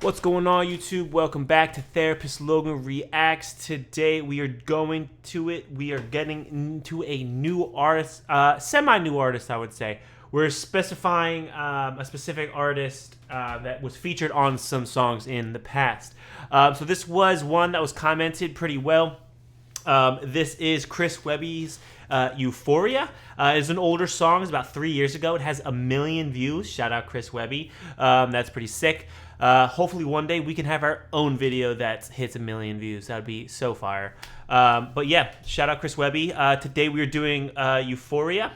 What's going on, YouTube? Welcome back to Therapist Logan Reacts. Today we are going to it. We are getting into a new artist, semi-new artist, I would say. We're specifying a specific artist that was featured on some songs in the past. So this was one that was commented pretty well. This is Chris Webby's Euphoria. It's an older song. It's about 3 years ago. It has 1 million views. Shout out Chris Webby. That's pretty sick. Hopefully one day we can have our own video that hits 1 million views. That would be so fire. But yeah, shout out Chris Webby. Today we are doing Euphoria.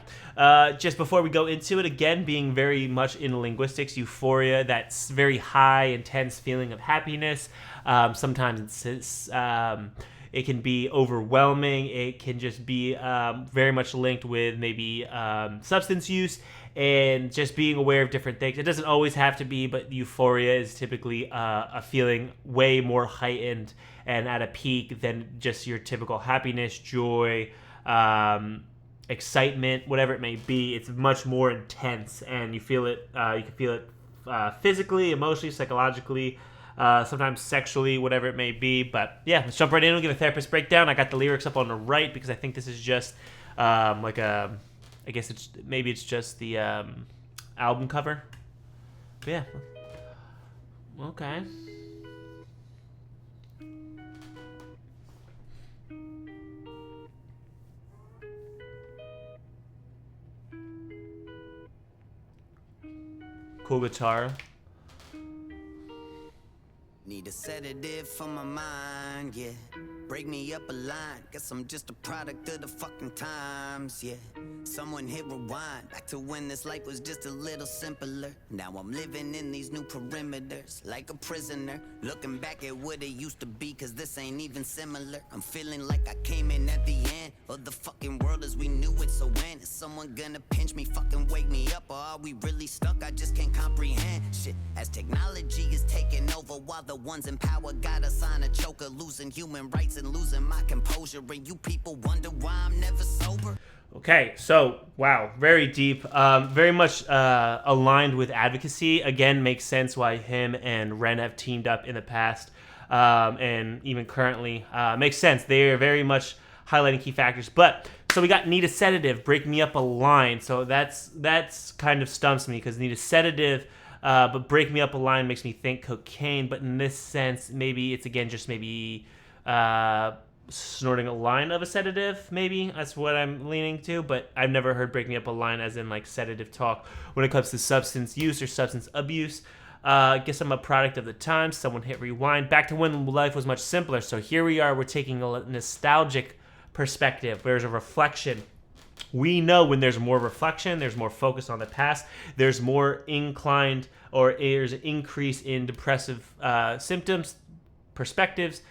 Just before we go into it, again, being very much in linguistics, euphoria, that's very high, intense feeling of happiness. Sometimes it can be overwhelming. It can just be very much linked with maybe substance use and just being aware of different things. It doesn't always have to be, but euphoria is typically a feeling way more heightened and at a peak than just your typical happiness, joy, excitement, whatever it may be. It's much more intense, and you feel it. You can feel it physically, emotionally, psychologically, sometimes sexually, whatever it may be. But yeah, let's jump right in and give a therapist breakdown. I got the lyrics up on the right because I think this is just I guess it's just the album cover. But yeah. Okay. Cool guitar. Need a sedative for my mind, yeah. Break me up a line, guess I'm just a product of the fucking times, yeah. Someone hit rewind, back to when this life was just a little simpler. Now I'm living in these new perimeters, like a prisoner. Looking back at what it used to be, cause this ain't even similar. I'm feeling like I came in at the end of the fucking world as we knew it. So when is someone gonna pinch me, fucking wake me up? Or are we really stuck? I just can't comprehend shit. As technology is taking over while the ones in power got us on a choker, losing human rights and losing my composure. And you people wonder why I'm never sober. Okay, so wow, very deep, very much aligned with advocacy. Again, makes sense why him and Ren have teamed up in the past, and even currently makes sense. They are very much highlighting key factors. But so we got need a sedative, break me up a line. So that's kind of stumps me because need a sedative. But break me up a line makes me think cocaine. But in this sense, maybe it's again just maybe snorting a line of a sedative. Maybe that's what I'm leaning to. But I've never heard break me up a line as in like sedative talk when it comes to substance use or substance abuse. Guess I'm a product of the time. Someone hit rewind. Back to when life was much simpler. So here we are. We're taking a nostalgic perspective. There's a reflection. We know when there's more reflection, there's more focus on the past, there's more inclined or there's an increase in depressive symptoms, perspectives,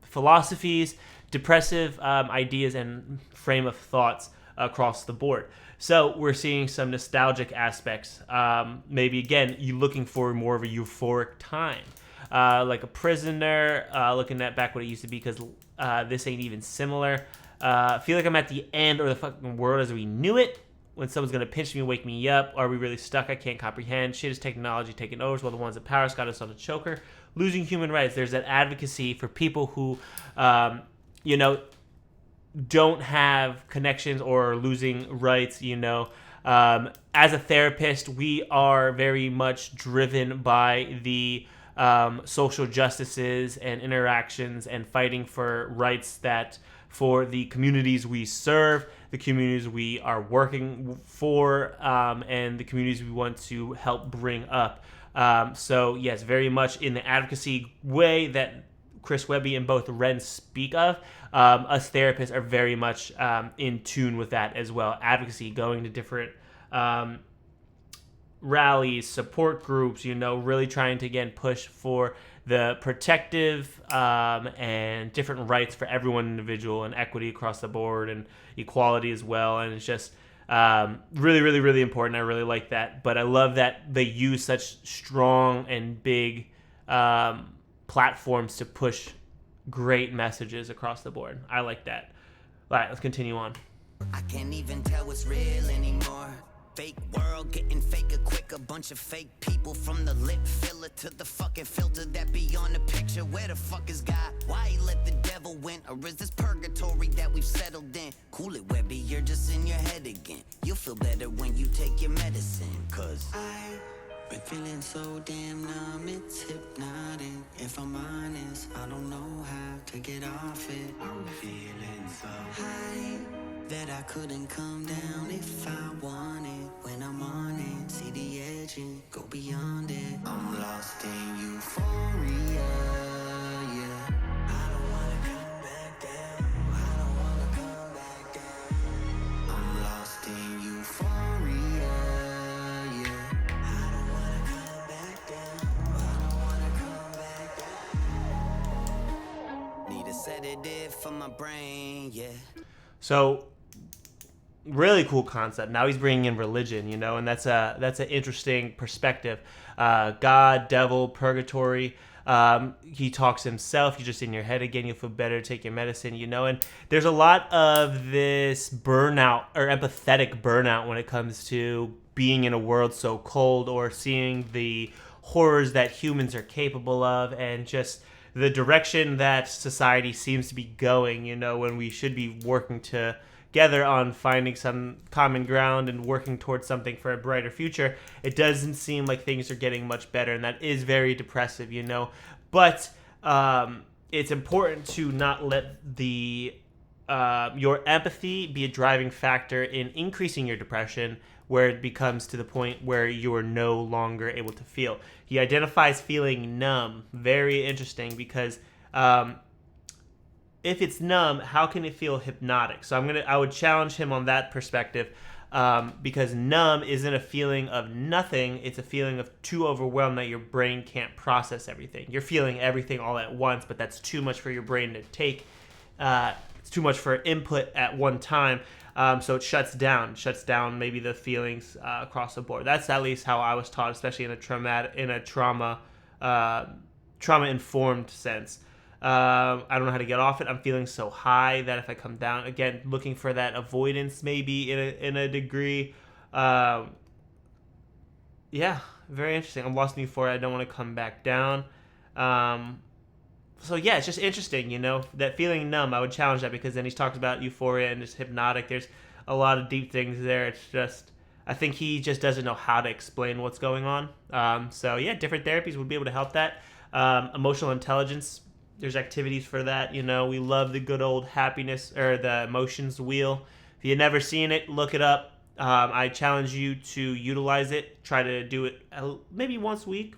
philosophies, depressive ideas, and frame of thoughts across the board. So we're seeing some nostalgic aspects. Maybe, again, you looking for more of a euphoric time. Like a prisoner, looking at back what it used to be because this ain't even similar. Feel like I'm at the end or the fucking world as we knew it. When someone's gonna pinch me and wake me up. Are we really stuck? I can't comprehend. Shit is technology taking over. While the ones in power got us on a choker. Losing human rights. There's that advocacy for people who, don't have connections or are losing rights. As a therapist, we are very much driven by the social justices and interactions and fighting for rights that for the communities we serve, the communities we are working for, and the communities we want to help bring up. So yes, very much in the advocacy way that Chris Webby and both Ren speak of. Us therapists are very much in tune with that as well. Advocacy, going to different rallies, support groups, really trying to, again, push for the protective and different rights for everyone individual and equity across the board and equality as well. And it's just really, really, really important. I really like that. But I love that they use such strong and big platforms to push great messages across the board. I like that. All right, let's continue on. I can't even tell what's real anymore. Fake world getting faker quick. A bunch of fake people from the lit filler to the fucking filter that be on the picture. Where the fuck is God? Why he let the devil win? Or is this purgatory that we've settled in? Cool it, Webby, you're just in your head again. You'll feel better when you take your medicine. Cause I've been feeling so damn numb, it's hypnotic. If I'm honest, I don't know how to get off it. I'm feeling so high that I couldn't come down if I wanted. When I'm on it, see the edge and go beyond it. I'm lost in euphoria, yeah. I don't wanna come back down. I don't wanna come back down. I'm lost in euphoria, yeah. I don't wanna come back down. I don't wanna come back down. Need a sedative for my brain, yeah. So, really cool concept. Now he's bringing in religion, and that's an interesting perspective. God, devil, purgatory. He talks himself. You're just in your head again. You'll feel better. Take your medicine, And there's a lot of this burnout or empathetic burnout when it comes to being in a world so cold or seeing the horrors that humans are capable of, and just the direction that society seems to be going. When we should be working together on finding some common ground and working towards something for a brighter future, it doesn't seem like things are getting much better, and that is very depressive, But it's important to not let your empathy be a driving factor in increasing your depression, where it becomes to the point where you are no longer able to feel. He identifies feeling numb. Very interesting, because if it's numb, how can it feel hypnotic? So I would challenge him on that perspective, because numb isn't a feeling of nothing. It's a feeling of too overwhelmed that your brain can't process everything. You're feeling everything all at once, but that's too much for your brain to take. It's too much for input at one time. So it shuts down maybe the feelings across the board. That's at least how I was taught, especially in a trauma-informed sense. I don't know how to get off it. I'm feeling so high that if I come down, again, looking for that avoidance maybe in a degree. Yeah, very interesting. I'm lost in euphoria. I don't want to come back down. So yeah, it's just interesting, that feeling numb. I would challenge that, because then he's talked about euphoria and just hypnotic. There's a lot of deep things there. It's just, I think he just doesn't know how to explain what's going on. So yeah, different therapies would be able to help that. Emotional intelligence, there's activities for that. We love the good old happiness or the emotions wheel. If you've never seen it, look it up. I challenge you to utilize it. Try to do it maybe once a week.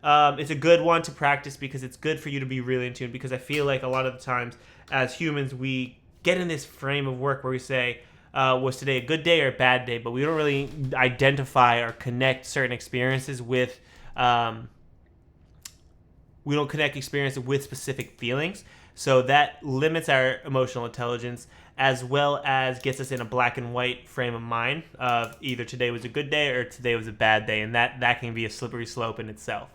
It's a good one to practice, because it's good for you to be really in tune, because I feel like a lot of the times as humans we get in this frame of work where we say, was today a good day or a bad day, but we don't really identify or connect certain experiences with we don't connect experiences with specific feelings. So that limits our emotional intelligence, as well as gets us in a black and white frame of mind of either today was a good day or today was a bad day, and that can be a slippery slope in itself.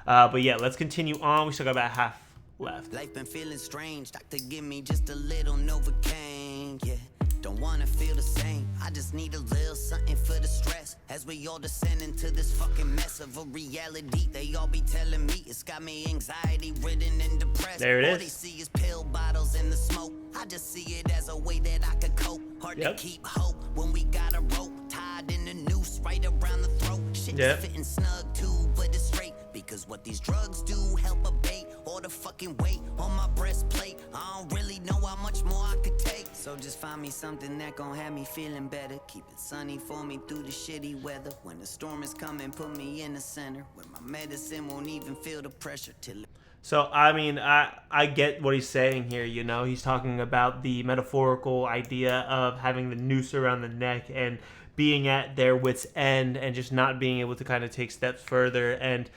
But yeah, let's continue on. We still got about half left. Life been feeling strange. Doctor, give me just a little Novocaine. Yeah, don't wanna feel the same. I just need a little something for the stress. As we all descend into this fucking mess of a reality, they all be telling me it's got me anxiety ridden and depressed. There it is. All they see is pill bottles and the smoke. I just see it as a way that I could cope. Hard to keep hope when we got a rope tied in a noose right around the throat. Shit's fitting snug too, but it's straight. Because what these drugs do help abate all the fucking weight on my breastplate. I don't really know how much more I could take. So just find me something that gon' have me feeling better. Keep it sunny for me through the shitty weather. When the storm is coming, put me in the center, where my medicine won't even feel the pressure till it. So, I mean, I get what he's saying here, He's talking about the metaphorical idea of having the noose around the neck and being at their wit's end and just not being able to kind of take steps further, and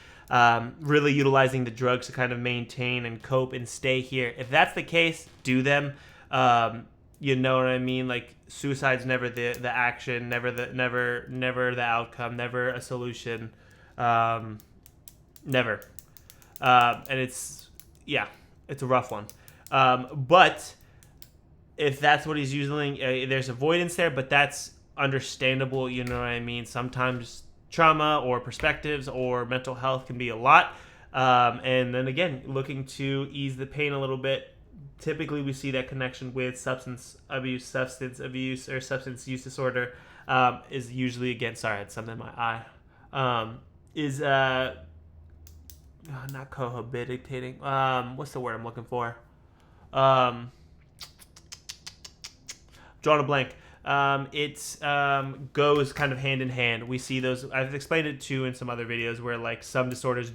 really utilizing the drugs to kind of maintain and cope and stay here. If that's the case, do them. You know what I mean? Like, suicide's never the action, never the outcome, never a solution, never. And it's a rough one. But if that's what he's using, there's avoidance there, but that's understandable. You know what I mean? Sometimes trauma or perspectives or mental health can be a lot. And then again, looking to ease the pain a little bit. Typically, we see that connection with substance abuse, or substance use disorder is usually, again, sorry, I had something in my eye, is not cohabitating. What's the word I'm looking for? Drawing a blank. It goes kind of hand in hand. We see those. I've explained it too in some other videos where like some disorders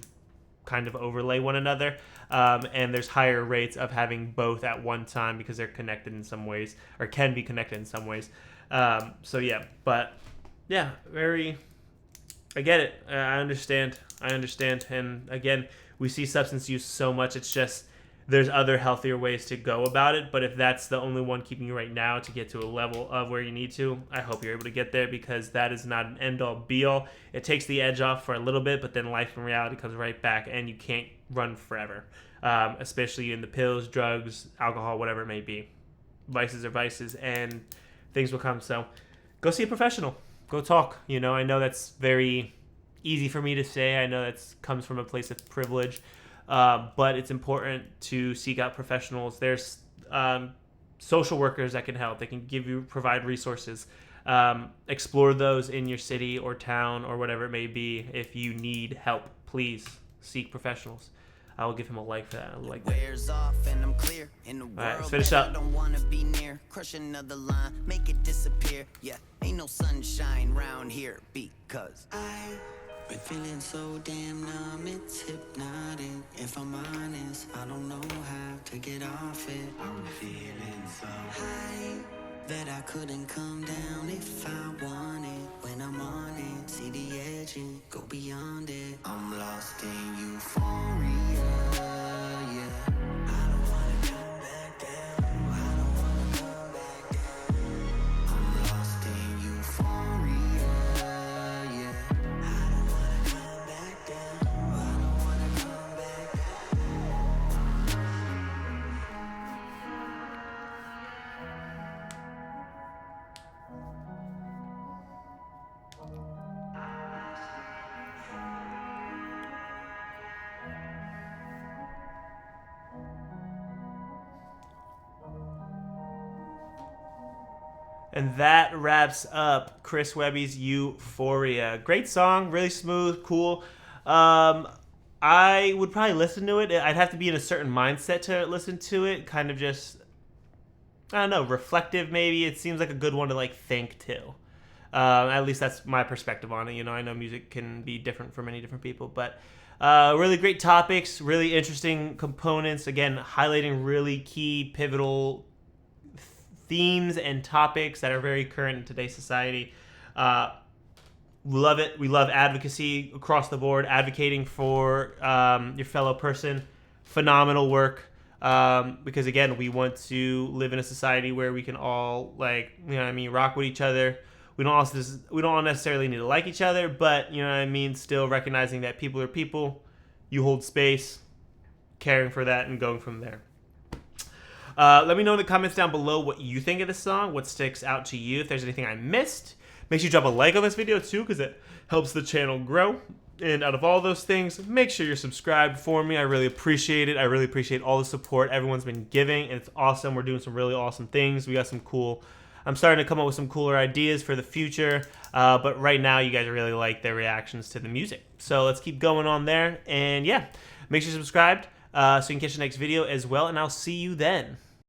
kind of overlay one another, and there's higher rates of having both at one time because they're connected in some ways, or can be connected in some ways. So yeah, but yeah, very. I get it. I understand. And again, we see substance use so much. It's just there's other healthier ways to go about it. But if that's the only one keeping you right now to get to a level of where you need to, I hope you're able to get there, because that is not an end-all be-all. It takes the edge off for a little bit, but then life and reality comes right back, and you can't run forever, especially in the pills, drugs, alcohol, whatever it may be. Vices are vices, and things will come. So go see a professional. Go talk. I know that's very easy for me to say. I know that comes from a place of privilege. But it's important to seek out professionals. There's social workers that can help. They can provide resources. Explore those in your city or town or whatever it may be. If you need help, please seek professionals. I will give him a like for that. I like that. Wears off and I'm clear in the All right, let's world finish that up. I don't wanna be near. Crush another line, make it disappear. Yeah, ain't no sunshine round here because I've been feeling so damn numb, it's hypnotic. If I'm honest, I don't know how to get off it. I'm feeling so high that I couldn't come down if I wanted. When I'm on it, see the edge and go beyond it. I'm lost in euphoria, yeah. I don't wanna come back down. I don't wanna come back down. I'm lost in euphoria, yeah. I don't wanna come back down. I don't wanna come back down. And that wraps up Chris Webby's Euphoria. Great song, really smooth, cool. I would probably listen to it. I'd have to be in a certain mindset to listen to it. Kind of just, I don't know, reflective maybe. It seems like a good one to like think to. At least that's my perspective on it. I know music can be different for many different people, but really great topics, really interesting components. Again, highlighting really key, pivotal themes and topics that are very current in today's society. We love it. We love advocacy across the board, advocating for your fellow person. Phenomenal work. Because again, we want to live in a society where we can all rock with each other. We don't necessarily need to like each other, but still recognizing that people are people. You hold space, caring for that, and going from there. Let me know in the comments down below what you think of this song, what sticks out to you, if there's anything I missed. Make sure you drop a like on this video too, because it helps the channel grow. And out of all those things, make sure you're subscribed for me. I really appreciate it. I really appreciate all the support everyone's been giving, and it's awesome. We're doing some really awesome things. We got some cool... I'm starting to come up with some cooler ideas for the future, but right now you guys really like the reactions to the music. So let's keep going on there, and yeah, make sure you're subscribed so you can catch the next video as well, and I'll see you then.